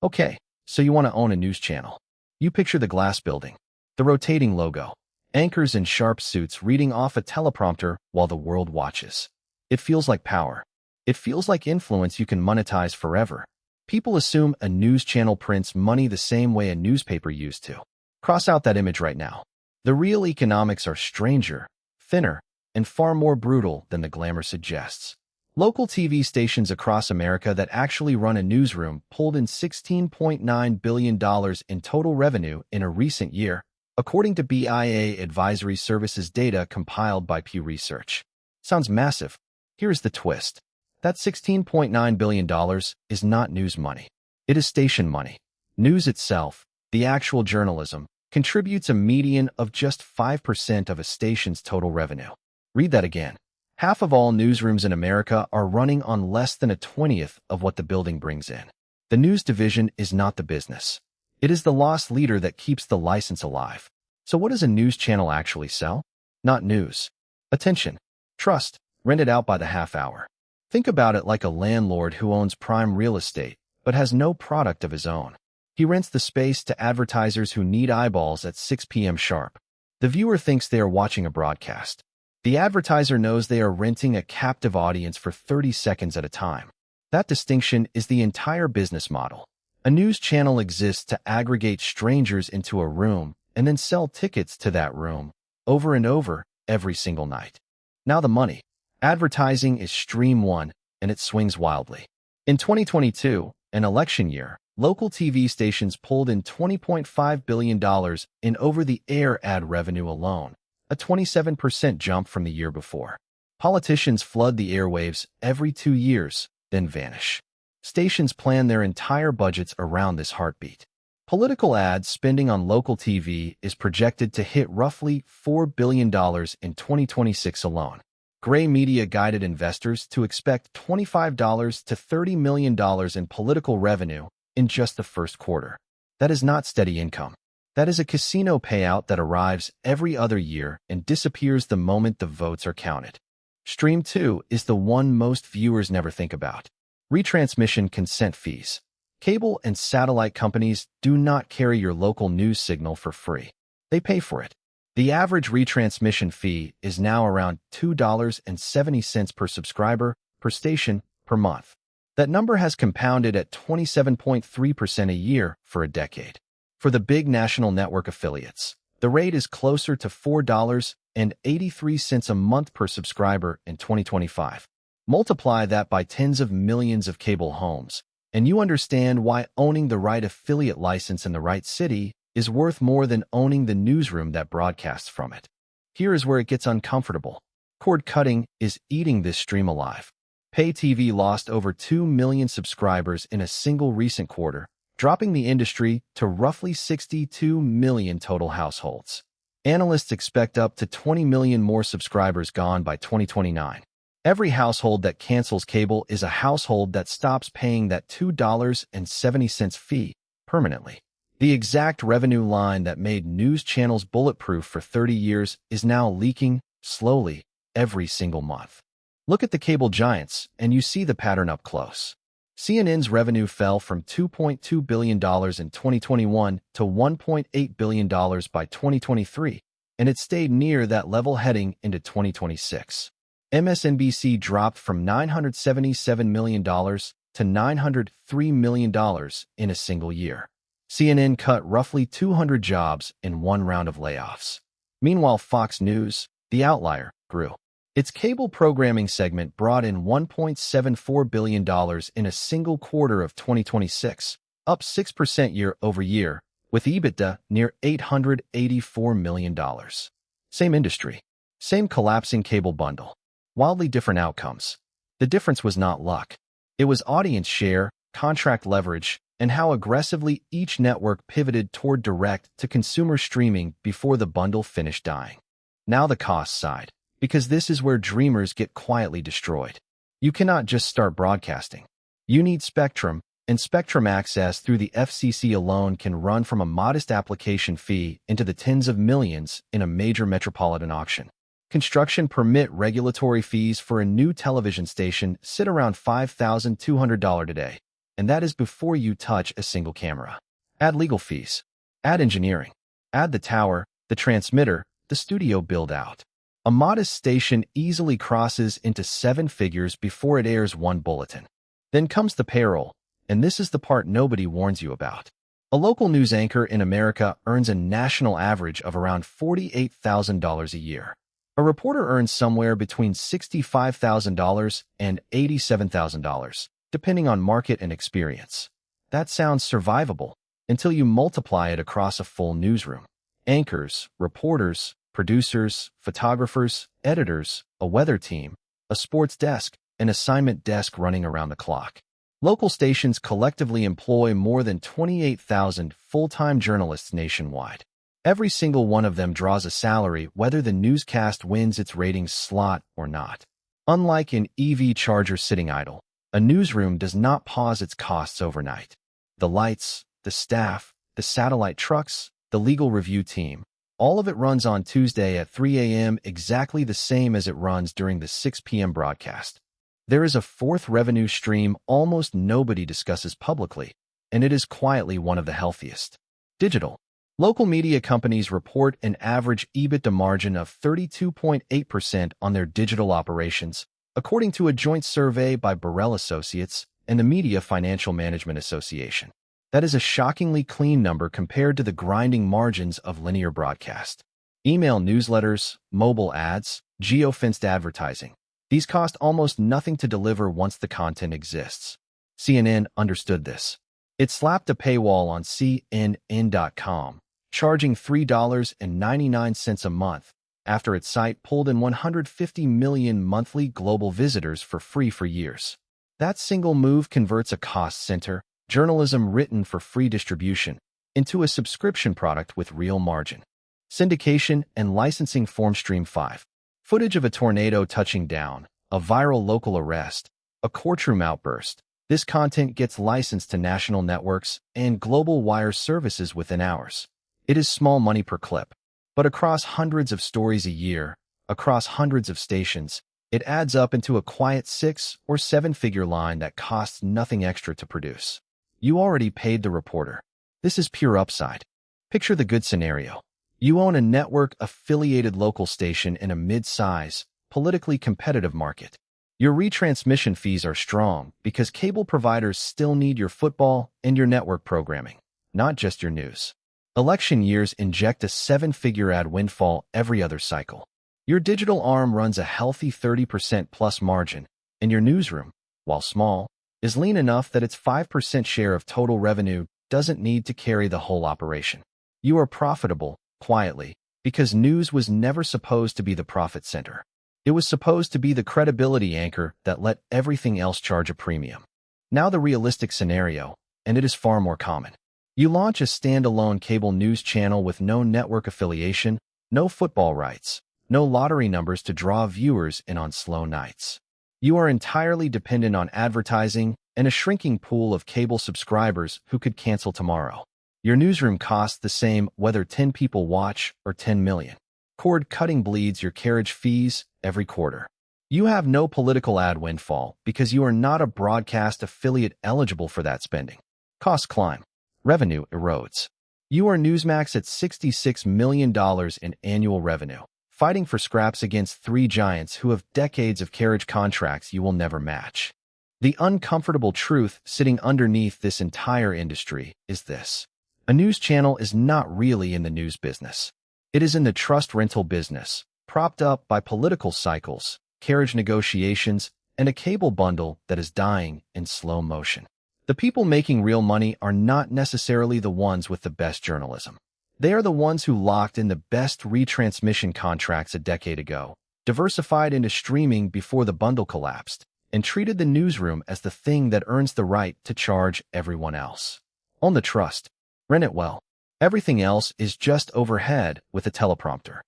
Okay, so you want to own a news channel. You picture the glass building, the rotating logo, anchors in sharp suits reading off a teleprompter while the world watches. It feels like power. It feels like influence you can monetize forever. People assume a news channel prints money the same way a newspaper used to. Cross out that image right now. The real economics are stranger, thinner, and far more brutal than the glamour suggests. Local TV stations across America that actually run a newsroom pulled in $16.9 billion in total revenue in a recent year, according to BIA Advisory Services data compiled by Pew Research. Sounds massive. Here's the twist. That $16.9 billion is not news money. It is station money. News itself, the actual journalism, contributes a median of just 5% of a station's total revenue. Read that again. Half of all newsrooms in America are running on less than a 20th of what the building brings in. The news division is not the business. It is the lost leader that keeps the license alive. So what does a news channel actually sell? Not news. Attention. Trust, rented out by the half hour. Think about it like a landlord who owns prime real estate, but has no product of his own. He rents the space to advertisers who need eyeballs at 6 p.m. sharp. The viewer thinks they are watching a broadcast. The advertiser knows they are renting a captive audience for 30 seconds at a time. That distinction is the entire business model. A news channel exists to aggregate strangers into a room and then sell tickets to that room over and over every single night. Now the money. Advertising is stream one, and it swings wildly. In 2022, an election year, local TV stations pulled in $20.5 billion in over-the-air ad revenue alone, a 27% jump from the year before. Politicians flood the airwaves every 2 years, then vanish. Stations plan their entire budgets around this heartbeat. Political ad spending on local TV is projected to hit roughly $4 billion in 2026 alone. Gray media guided investors to expect $25 to $30 million in political revenue in just the first quarter. That is not steady income. That is a casino payout that arrives every other year and disappears the moment the votes are counted. Stream 2 is the one most viewers never think about. Retransmission consent fees. Cable and satellite companies do not carry your local news signal for free. They pay for it. The average retransmission fee is now around $2.70 per subscriber, per station, per month. That number has compounded at 27.3% a year for a decade. For the big national network affiliates, the rate is closer to $4.83 a month per subscriber in 2025. Multiply that by tens of millions of cable homes, and you understand why owning the right affiliate license in the right city is worth more than owning the newsroom that broadcasts from it. Here is where it gets uncomfortable. Cord cutting is eating this stream alive. Pay TV lost over 2 million subscribers in a single recent quarter, dropping the industry to roughly 62 million total households. Analysts expect up to 20 million more subscribers gone by 2029. Every household that cancels cable is a household that stops paying that $2.70 fee permanently. The exact revenue line that made news channels bulletproof for 30 years is now leaking, slowly, every single month. Look at the cable giants, and you see the pattern up close. CNN's revenue fell from $2.2 billion in 2021 to $1.8 billion by 2023, and it stayed near that level heading into 2026. MSNBC dropped from $977 million to $903 million in a single year. CNN cut roughly 200 jobs in one round of layoffs. Meanwhile, Fox News, the outlier, grew. Its cable programming segment brought in $1.74 billion in a single quarter of 2026, up 6% year over year, with EBITDA near $884 million. Same industry, same collapsing cable bundle, wildly different outcomes. The difference was not luck. It was audience share, contract leverage, and how aggressively each network pivoted toward direct-to-consumer streaming before the bundle finished dying. Now the cost side, because this is where dreamers get quietly destroyed. You cannot just start broadcasting. You need spectrum, and spectrum access through the FCC alone can run from a modest application fee into the tens of millions in a major metropolitan auction. Construction permit regulatory fees for a new television station sit around $5,200 today. and that is before you touch a single camera. Add legal fees. Add engineering. Add the tower, the transmitter, the studio build-out. A modest station easily crosses into 7 figures before it airs one bulletin. Then comes the payroll, and this is the part nobody warns you about. A local news anchor in America earns a national average of around $48,000 a year. A reporter earns somewhere between $65,000 and $87,000, depending on market and experience. That sounds survivable until you multiply it across a full newsroom. Anchors, reporters, producers, photographers, editors, a weather team, a sports desk, an assignment desk running around the clock. Local stations collectively employ more than 28,000 full-time journalists nationwide. Every single one of them draws a salary whether the newscast wins its ratings slot or not. Unlike an EV charger sitting idle, a newsroom does not pause its costs overnight. The lights, the staff, the satellite trucks, the legal review team, all of it runs on Tuesday at 3 a.m. exactly the same as it runs during the 6 p.m. broadcast. There is a fourth revenue stream almost nobody discusses publicly, and it is quietly one of the healthiest. Digital. Local media companies report an average EBITDA margin of 32.8% on their digital operations, according to a joint survey by Burrell Associates and the Media Financial Management Association. That is a shockingly clean number compared to the grinding margins of linear broadcast. Email newsletters, mobile ads, geofenced advertising. These cost almost nothing to deliver once the content exists. CNN understood this. It slapped a paywall on CNN.com, charging $3.99 a month after its site pulled in 150 million monthly global visitors for free for years. That single move converts a cost center, journalism written for free distribution, into a subscription product with real margin. Syndication and licensing form Stream 5. Footage of a tornado touching down, a viral local arrest, a courtroom outburst. This content gets licensed to national networks and global wire services within hours. It is small money per clip, but across hundreds of stories a year, across hundreds of stations, it adds up into a quiet 6- or 7-figure line that costs nothing extra to produce. You already paid the reporter. This is pure upside. Picture the good scenario. You own a network-affiliated local station in a mid-size, politically competitive market. Your retransmission fees are strong because cable providers still need your football and your network programming, not just your news. Election years inject a 7-figure ad windfall every other cycle. Your digital arm runs a healthy 30% plus margin, and your newsroom, while small, is lean enough that its 5% share of total revenue doesn't need to carry the whole operation. You are profitable, quietly, because news was never supposed to be the profit center. It was supposed to be the credibility anchor that let everything else charge a premium. Now the realistic scenario, and it is far more common. You launch a standalone cable news channel with no network affiliation, no football rights, no lottery numbers to draw viewers in on slow nights. You are entirely dependent on advertising and a shrinking pool of cable subscribers who could cancel tomorrow. Your newsroom costs the same whether 10 people watch or 10 million. Cord cutting bleeds your carriage fees every quarter. You have no political ad windfall because you are not a broadcast affiliate eligible for that spending. Costs climb. Revenue erodes. You are Newsmax at $66 million in annual revenue, fighting for scraps against 3 giants who have decades of carriage contracts you will never match. The uncomfortable truth sitting underneath this entire industry is this. A news channel is not really in the news business. It is in the trust rental business, propped up by political cycles, carriage negotiations, and a cable bundle that is dying in slow motion. The people making real money are not necessarily the ones with the best journalism. They are the ones who locked in the best retransmission contracts a decade ago, diversified into streaming before the bundle collapsed, and treated the newsroom as the thing that earns the right to charge everyone else. Own the trust. Rent it well. Everything else is just overhead with a teleprompter.